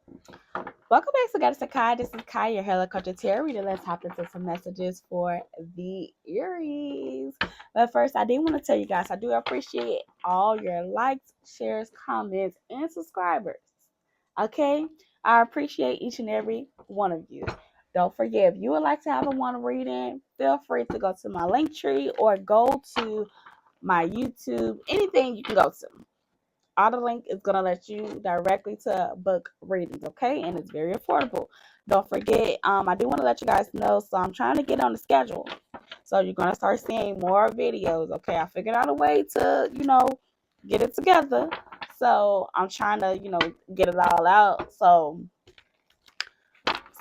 Welcome back to Guidance of Khi. This is Kai, your helicopter tarot reader. Let's hop into some messages for the Aries. But first, I did want to tell you guys, I do appreciate all your likes, shares, comments, and subscribers. Okay? I appreciate each and every one of you. Don't forget, if you would like to have a one reading, feel free to go to my link tree or go to my YouTube. Anything you can go to. Auto link is going to let you directly to book readings, okay? And it's very affordable. Don't forget, I do want to let you guys know, so I'm trying to get on the schedule. So you're going to start seeing more videos, okay? I figured out a way to, get it together. So I'm trying to, get it all out so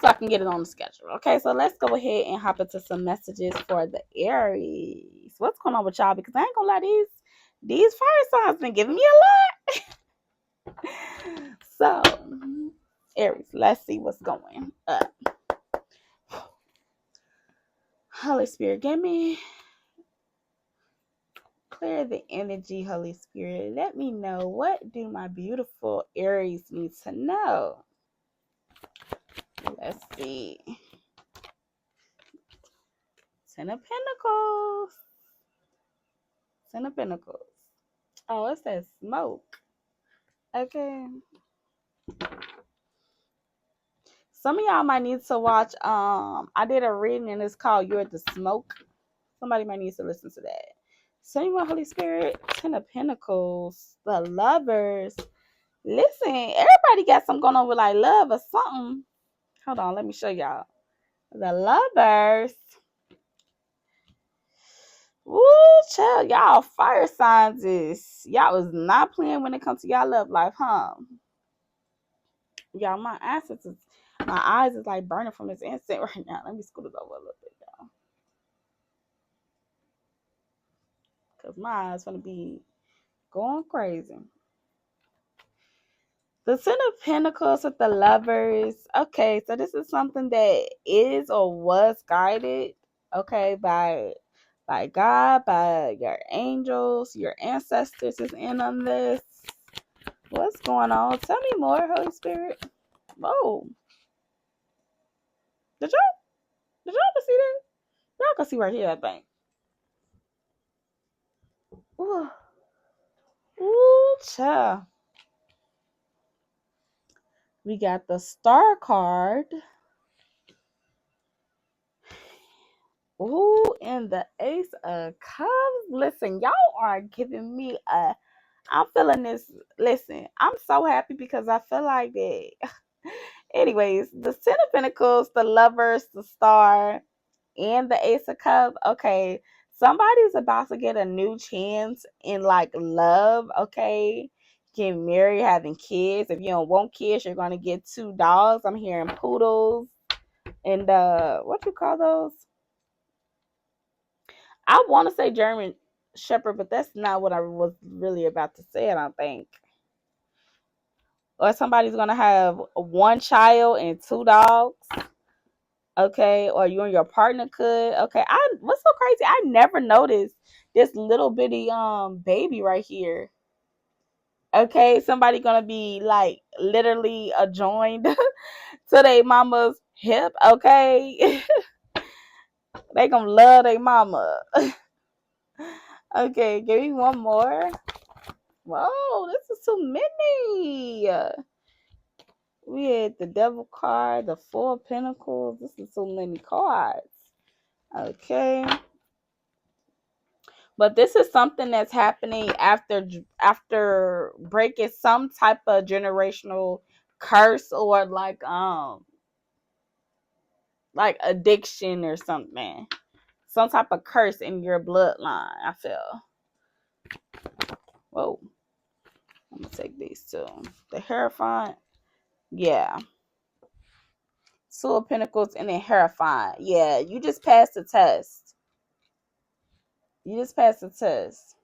I can get it on the schedule. Okay, so let's go ahead and hop into some messages for the Aries. What's going on with y'all? Because I ain't gonna lie, these fire signs been giving me a lot. So, Aries, let's see what's going up. Holy Spirit, give me clear the energy, Holy Spirit. Let me know, what do my beautiful Aries need to know? Let's see. Ten of Pentacles. Ten of Pentacles. Oh, it says smoke. Okay. Some of y'all might need to watch. I did a reading and it's called You're the Smoke. Somebody might need to listen to that. Send me my Holy Spirit. Ten of Pentacles. The Lovers. Listen, everybody got something going on with like love or something. Hold on, let me show y'all. The Lovers. Woo, child, y'all fire signs is, y'all was not playing when it comes to y'all love life, huh? Y'all, my eyes is like burning from this incense right now. Let me scoot it over a little bit, y'all. Because my eyes gonna be going crazy. The Ten of Pentacles with the Lovers. Okay, so this is something that is or was guided, okay, by God, by your angels, your ancestors is in on this. What's going on? Tell me more, Holy Spirit. Whoa. Did y'all see that? Y'all can see right here, I think. Ooh. Ooh, child. We got the Star card. Ooh, and the Ace of Cups. Listen, y'all are giving me I'm feeling this. Listen, I'm so happy because I feel like that. Anyways, the Ten of Pentacles, the Lovers, the Star, and the Ace of Cups. Okay, somebody's about to get a new chance in like love. Okay, getting married, having kids. If you don't want kids, you're gonna get 2 dogs. I'm hearing poodles and what you call those? I want to say German Shepherd, but that's not what I was really about to say. I don't think. Or somebody's gonna have 1 child and 2 dogs. Okay, or you and your partner could. Okay, what's so crazy? I never noticed this little bitty baby right here. Okay, somebody gonna be like literally joined to their mama's hip. Okay, they gonna love their mama. Okay, give me one more. Whoa, this is too many. We had the Devil card, the 4 of Pentacles. This is so many cards. Okay. But this is something that's happening after breaking some type of generational curse or like addiction or something. Some type of curse in your bloodline, I feel. Whoa. I'm gonna take these two. The Hierophant. Yeah. 2 of Pentacles and then Hierophant. Yeah, you just passed the test. You just passed the test.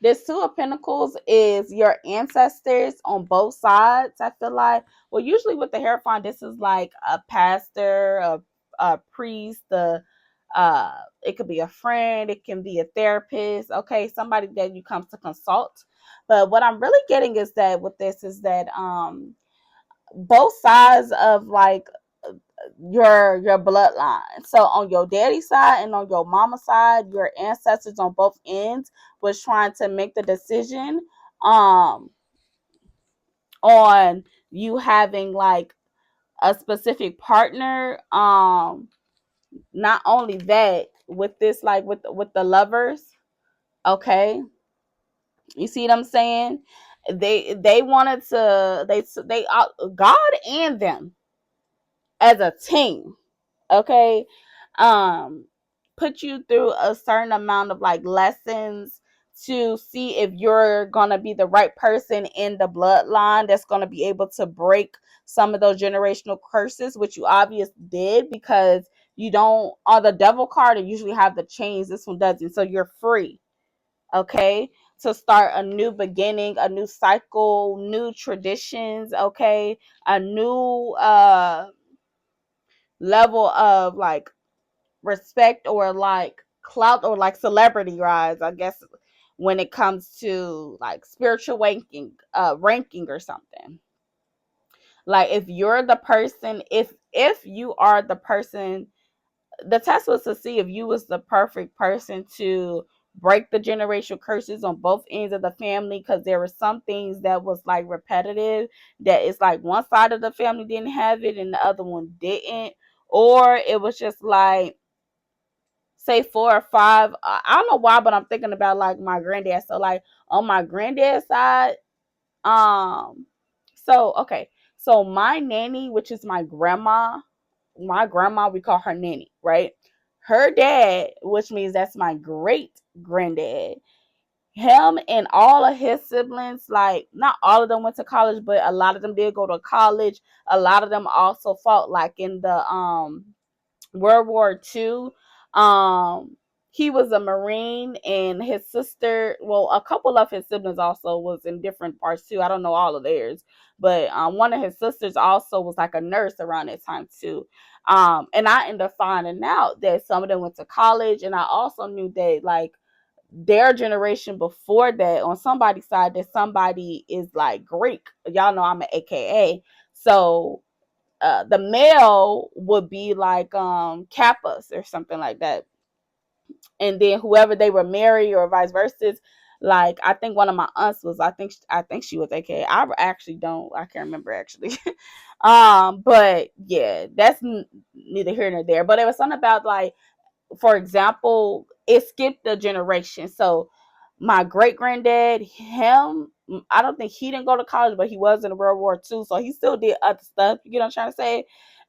This 2 of Pentacles is your ancestors on both sides. I feel like, well, usually with the Hierophant, this is like a pastor, a priest, it could be a friend, it can be a therapist. Okay, somebody that you come to consult. But what I'm really getting is that with this is that both sides of like your bloodline. So on your daddy side and on your mama side, your ancestors on both ends was trying to make the decision on you having like a specific partner. Not only that, with this, like with the lovers, okay, you see what I'm saying? They wanted to, they God and them as a team, okay, um put you through a certain amount of like lessons to see if you're gonna be the right person in the bloodline that's gonna be able to break some of those generational curses, which you obviously did, because you don't, on the devil card it usually have the chains, this one doesn't, so you're free, okay, to start a new beginning, a new cycle, new traditions, okay, a new level of like respect or like clout or like celebrity rise, I guess, when it comes to like spiritual ranking or something. Like if you're the person, if you are the person, the test was to see if you was the perfect person to break the generational curses on both ends of the family, because there were some things that was like repetitive, that it's like one side of the family didn't have it and the other one didn't, or it was just like say 4 or 5. I don't know why, but I'm thinking about like my granddad. So like on my granddad's side, um, so okay, so my nanny, which is my grandma, we call her nanny, right? Her dad, which means that's my great granddad, him and all of his siblings, like not all of them went to college, but a lot of them did go to college. A lot of them also fought like in the World War II. He was a Marine, and his sister, well, a couple of his siblings also was in different parts too. I don't know all of theirs, but one of his sisters also was like a nurse around that time too. And I ended up finding out that some of them went to college, and I also knew that like their generation before that, on somebody's side, that somebody is like Greek. Y'all know I'm an AKA, so the male would be like Kappas or something like that, and then whoever they were married or vice versa. Like I think one of my aunts was, I think she was AKA. I actually don't, I can't remember actually. But yeah, that's neither here nor there. But it was something about like, for example, it skipped a generation. So my great granddad, him, I don't think he didn't go to college, but he was in World War II, so he still did other stuff. You get what I'm trying to say?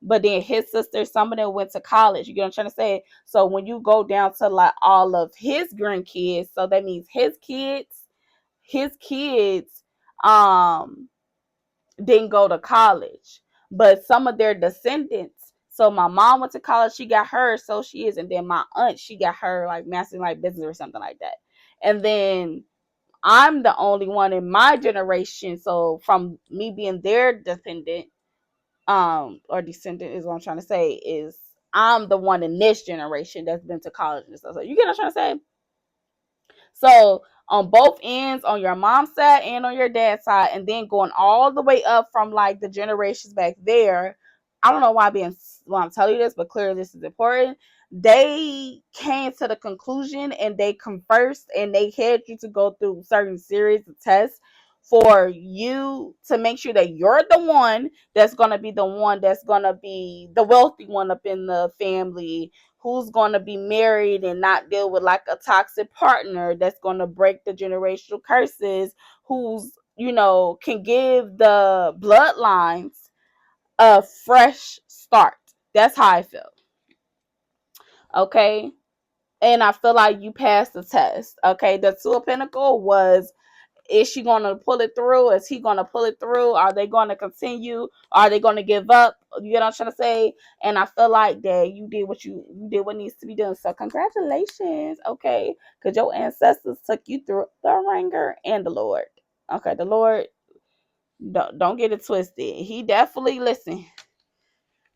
But then his sisters, some of them went to college. You get what I'm trying to say? So when you go down to like all of his grandkids, so that means his kids, didn't go to college, but some of their descendants. So my mom went to college, she got her associates, and then my aunt, she got her like master in like business or something like that. And then I'm the only one in my generation. So from me being their descendant, or descendant is what I'm trying to say, is I'm the one in this generation that's been to college and stuff. So you get what I'm trying to say? So on both ends, on your mom's side and on your dad's side, and then going all the way up from like the generations back there. I don't know why I'm telling you this, but clearly this is important. They came to the conclusion and they conversed and they had you to go through certain series of tests for you to make sure that you're the one that's going to be the one that's going to be the wealthy one up in the family, who's going to be married and not deal with like a toxic partner that's going to break the generational curses, who's, can give the bloodlines a fresh start. That's how I feel. Okay. And I feel like you passed the test. Okay. The Two of Pentacles was, is she going to pull it through? Is he going to pull it through? Are they going to continue? Are they going to give up? You know what I'm trying to say? And I feel like that you did what needs to be done. So congratulations, okay? Because your ancestors took you through the ringer and the Lord. Okay, the Lord, don't get it twisted. He definitely, listen,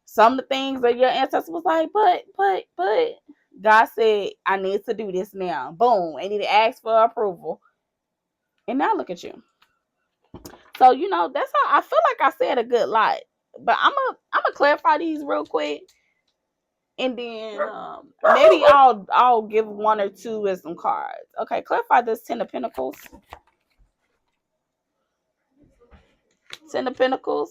some of the things that your ancestors was like, but God said, I need to do this now. Boom. And he asked for approval. And now look at you. So, that's how I feel like I said a good lot. But I'm gonna clarify these real quick, and then maybe I'll give one or two as some cards. Okay, clarify this Ten of Pentacles. Ten of Pentacles.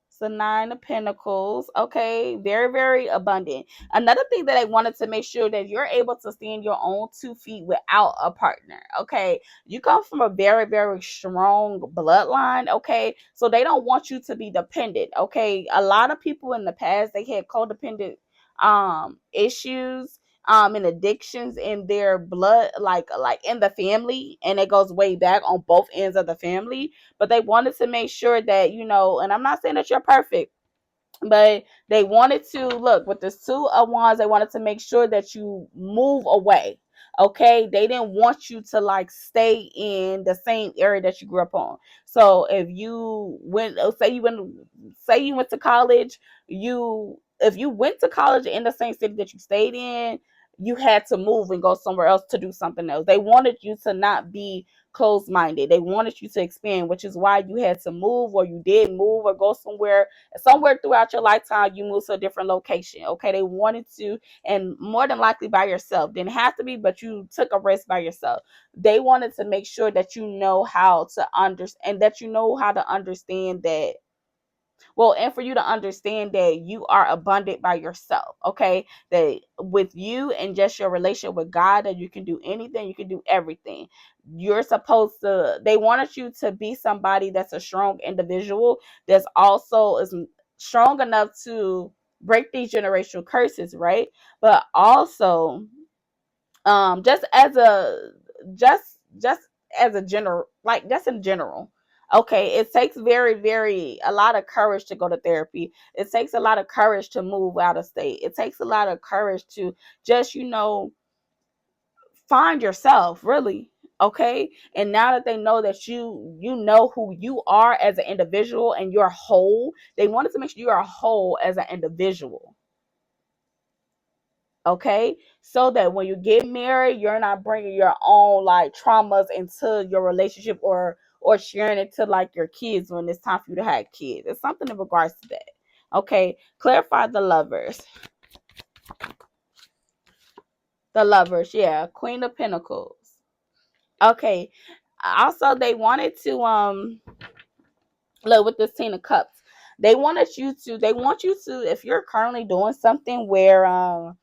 So Nine of Pentacles. Okay, very, very abundant. Another thing that I wanted to make sure that you're able to stand your own 2 feet without a partner. Okay, you come from a very, very strong bloodline. Okay, so they don't want you to be dependent. Okay, a lot of people in the past, they had codependent issues and addictions in their blood, like in the family, and it goes way back on both ends of the family. But they wanted to make sure that, and I'm not saying that you're perfect, but they wanted to look with this Two of Wands. They wanted to make sure that you move away. Okay, they didn't want you to like stay in the same area that you grew up on. So if you went, say you went to college, if you went to college in the same city that you stayed in, you had to move and go somewhere else to do something else. They wanted you to not be closed-minded. They wanted you to expand, which is why you had to move, or you did move, or go somewhere throughout your lifetime. You moved to a different location. Okay, they wanted to, and more than likely by yourself. Didn't have to be, but you took a risk by yourself. They wanted to make sure that you know how to understand, and that you know how to understand that, well, and for you to understand that you are abundant by yourself. Okay, that with you and just your relationship with God, that you can do anything, you can do everything. You're supposed to, they wanted you to be somebody that's a strong individual, that's also is strong enough to break these generational curses, right? But also, just as a just as a general, like just in general. Okay, it takes very, very a lot of courage to go to therapy. It takes a lot of courage to move out of state. It takes a lot of courage to just, find yourself, really. Okay, and now that they know that you know who you are as an individual and you're whole, they wanted to make sure you are whole as an individual. Okay, so that when you get married, you're not bringing your own like traumas into your relationship, or sharing it to like your kids when it's time for you to have kids. It's something in regards to that. Okay, clarify the Lovers. The Lovers, yeah, Queen of Pentacles. Okay, also they wanted to look with this Ten of Cups. They want you to, if you're currently doing something where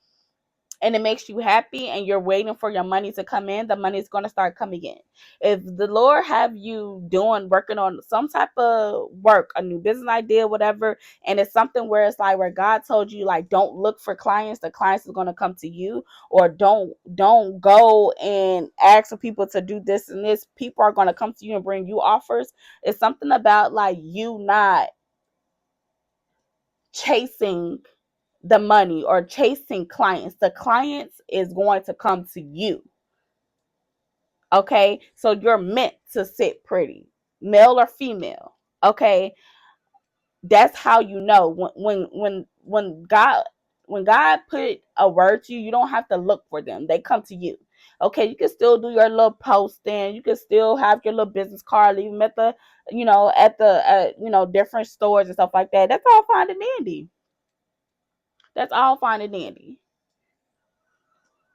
and it makes you happy and you're waiting for your money to come in, the money is going to start coming in. If the Lord have you working on some type of work, a new business idea, whatever, and it's something where it's like where God told you, like, don't look for clients, the clients is going to come to you, or don't go and ask for people to do this and this, people are going to come to you and bring you offers. It's something about like you not chasing the money or chasing clients. The clients is going to come to you. Okay, so you're meant to sit pretty, male or female. Okay, that's how you know when God put a word to you, you don't have to look for them. They come to you. Okay, you can still do your little posting. You can still have your little business card, leave them at the, different stores and stuff like that. That's all fine and dandy. That's all fine and dandy.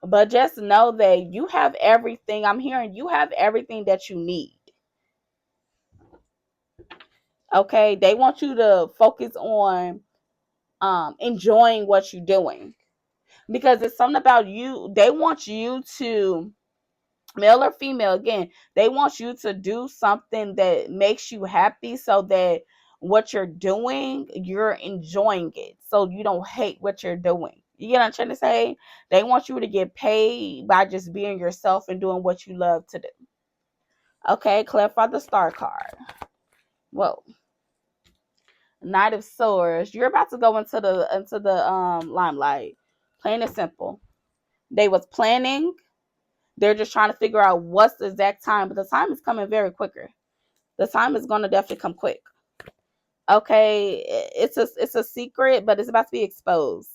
But just know that you have everything. I'm hearing you have everything that you need. Okay. They want you to focus on enjoying what you're doing. Because it's something about you. They want you to, male or female, again, they want you to do something that makes you happy, so that what you're doing, you're enjoying it. So you don't hate what you're doing. You get what I'm trying to say? They want you to get paid by just being yourself and doing what you love to do. Okay, clarify the Star card. Whoa. Knight of Swords. You're about to go into the limelight. Plain and simple. They was planning. They're just trying to figure out what's the exact time, but the time is coming very quicker. The time is going to definitely come quick. Okay, it's a secret, but it's about to be exposed.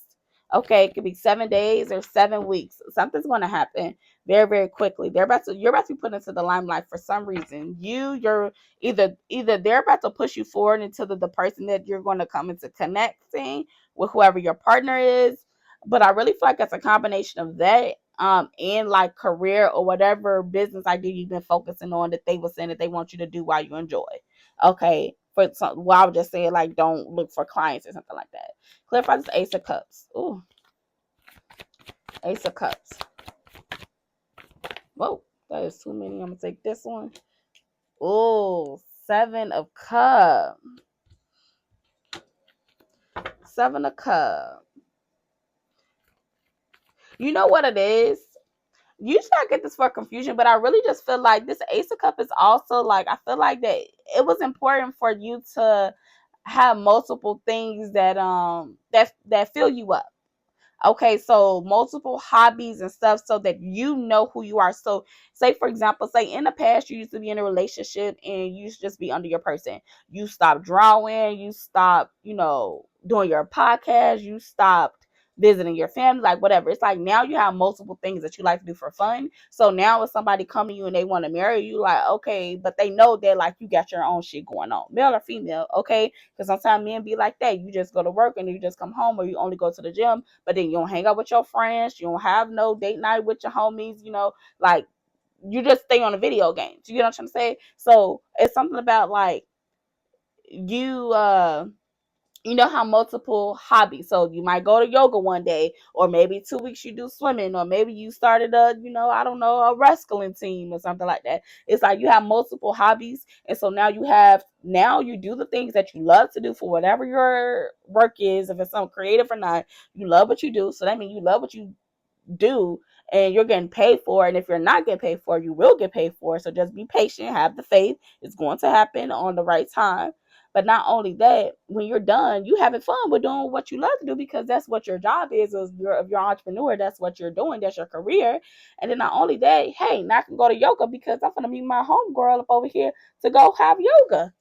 Okay, it could be 7 days or 7 weeks. Something's going to happen very, very quickly. You're about to be put into the limelight for some reason. You're either they're about to push you forward into the person that you're going to come into connecting with, whoever your partner is. But I really feel like it's a combination of that and like career or whatever business idea you've been focusing on that they were saying that they want you to do while you enjoy. Okay. Well, I was just saying, like, don't look for clients or something like that. Clarify this Ace of Cups. Ooh. Ace of Cups. Whoa, that is too many. I'm going to take this one. Ooh, Seven of Cups. Seven of Cups. You know what it is? Usually I get this for confusion, but I really just feel like this Ace of Cups is also like, I feel like that it was important for you to have multiple things that fill you up. Okay, so multiple hobbies and stuff so that you know who you are. So say, for example, say in the past you used to be in a relationship and you used to just be under your person. You stopped drawing, you stopped, doing your podcast, you stopped visiting your family, like whatever. It's like now you have multiple things that you like to do for fun. So now if somebody come to you and they want to marry you, like, okay, but they know that like you got your own shit going on, male or female, okay? Because sometimes men be like that. You just go to work and you just come home, or you only go to the gym, but then you don't hang out with your friends. You don't have no date night with your homies, like you just stay on the video games. You know what I'm trying to say? So it's something about like you how multiple hobbies. So you might go to yoga one day, or maybe 2 weeks you do swimming, or maybe you started I don't know, a wrestling team or something like that. It's like you have multiple hobbies. And so now you do the things that you love to do for whatever your work is. If it's something creative or not, you love what you do. So that means you love what you do and you're getting paid for it. And if you're not getting paid for it, you will get paid for it. So just be patient, have the faith. It's going to happen on the right time. But not only that, when you're done, you having fun with doing what you love to do, because that's what your job is. If you're an entrepreneur, that's what you're doing. That's your career. And then not only that, hey, now I can go to yoga because I'm going to meet my homegirl up over here to go have yoga.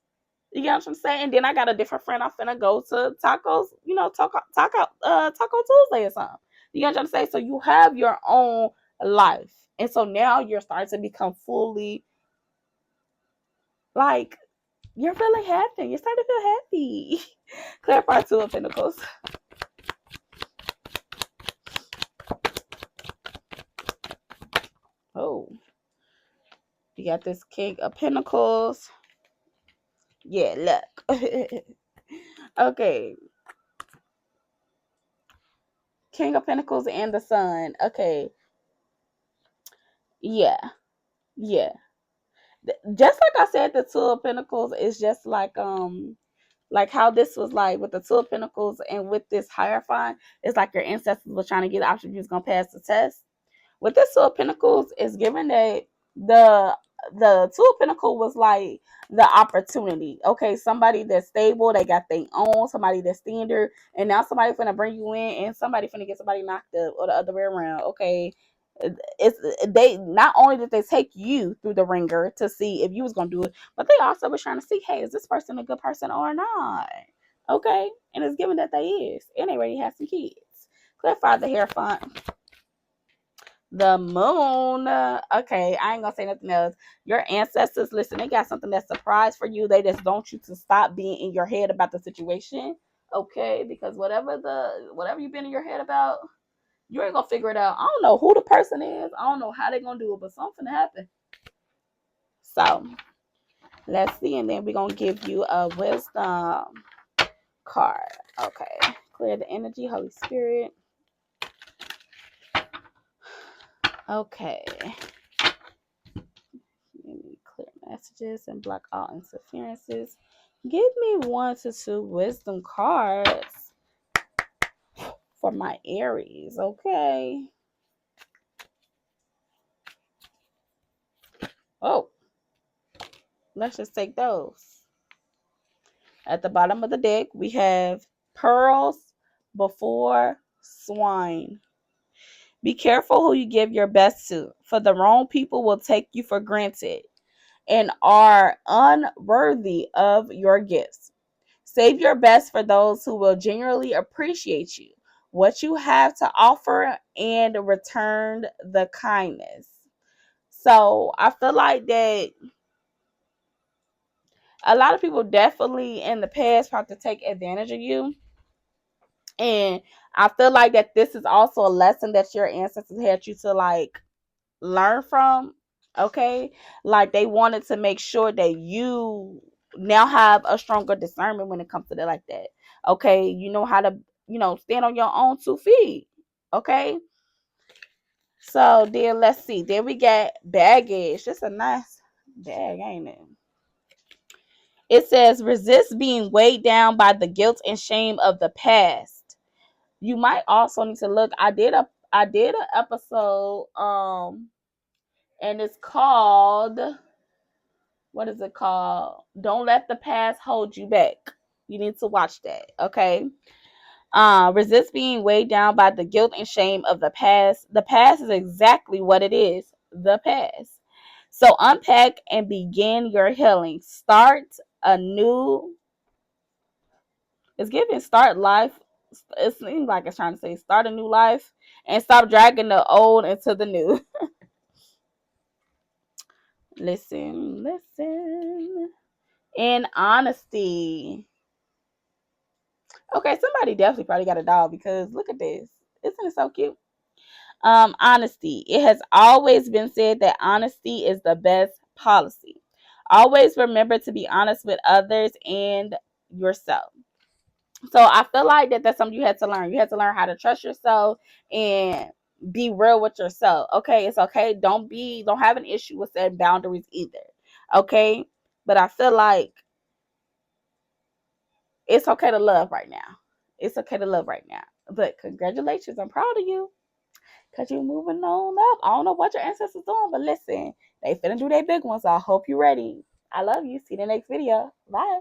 You get what I'm saying? And then I got a different friend. I'm finna go to tacos, Taco Tuesday or something. You get what I'm saying? So you have your own life. And so now you're starting to become fully like, you're feeling happy. You're starting to feel happy. Clarify Two of Pentacles. Oh, you got this King of Pentacles. Yeah, look. Okay. King of Pentacles and the Sun. Okay. Yeah. Yeah. Just like I said, the Two of Pentacles is just like how this was like with the Two of Pentacles and with this Hierophant. It's like your ancestors were trying to get the option who's gonna pass the test. With this Two of Pentacles, is given that the Two of Pentacles was like the opportunity. Okay, somebody that's stable, they got their own, somebody that's standard, and now somebody finna bring you in, and somebody finna get somebody knocked up, or the other way around. Okay, it's they not only did they take you through the ringer to see if you was gonna do it, but they also was trying to see, hey, is this person a good person or not? Okay, and it's given that they is, and they already have some kids. Clarify the Hierophant. The Moon. Okay, I ain't gonna say nothing else. Your ancestors, listen, they got something that's surprise for you. They just want you to stop being in your head about the situation. Okay, because whatever you've been in your head about, you ain't gonna figure it out. I don't know who the person is. I don't know how they're gonna do it, but something happened. So let's see, and then we're gonna give you a wisdom card. Okay, clear the energy, Holy Spirit. Okay. Clear messages and block all interferences. Give me 1 to 2 wisdom cards for my Aries, okay? Oh, let's just take those. At the bottom of the deck, we have pearls before swine. Be careful who you give your best to, for the wrong people will take you for granted and are unworthy of your gifts. Save your best for those who will genuinely appreciate you. what you have to offer and return the kindness. So I feel like that a lot of people definitely in the past tried to take advantage of you. And I feel like that this is also a lesson that your ancestors had you to like learn from. Okay. Like they wanted to make sure that you now have a stronger discernment when it comes to that like that. Okay. You know how to, stand on your own 2 feet. Okay. So then let's see. Then we got baggage. Just a nice bag, ain't it? It says resist being weighed down by the guilt and shame of the past. You might also need to look. I did an episode, and it's called, what is it called? Don't let the past hold you back. You need to watch that, okay? Resist being weighed down by the guilt and shame of the past. The past is exactly what it is, the past. So unpack and begin your healing. Start a new, it's giving start life. It seems like it's trying to say start a new life and stop dragging the old into the new. Listen. In honesty. Okay, somebody definitely probably got a dog because look at this. Isn't it so cute? Honesty. It has always been said that honesty is the best policy. Always remember to be honest with others and yourself. So I feel like that's something you had to learn. You had to learn how to trust yourself and be real with yourself. Okay, it's okay. Don't have an issue with setting boundaries either. Okay, but I feel like it's okay to love right now. It's okay to love right now. But congratulations, I'm proud of you because you're moving on up. I don't know what your ancestors doing, but listen, they finna do their big ones. So I hope you're ready. I love you. See you in the next video. Bye.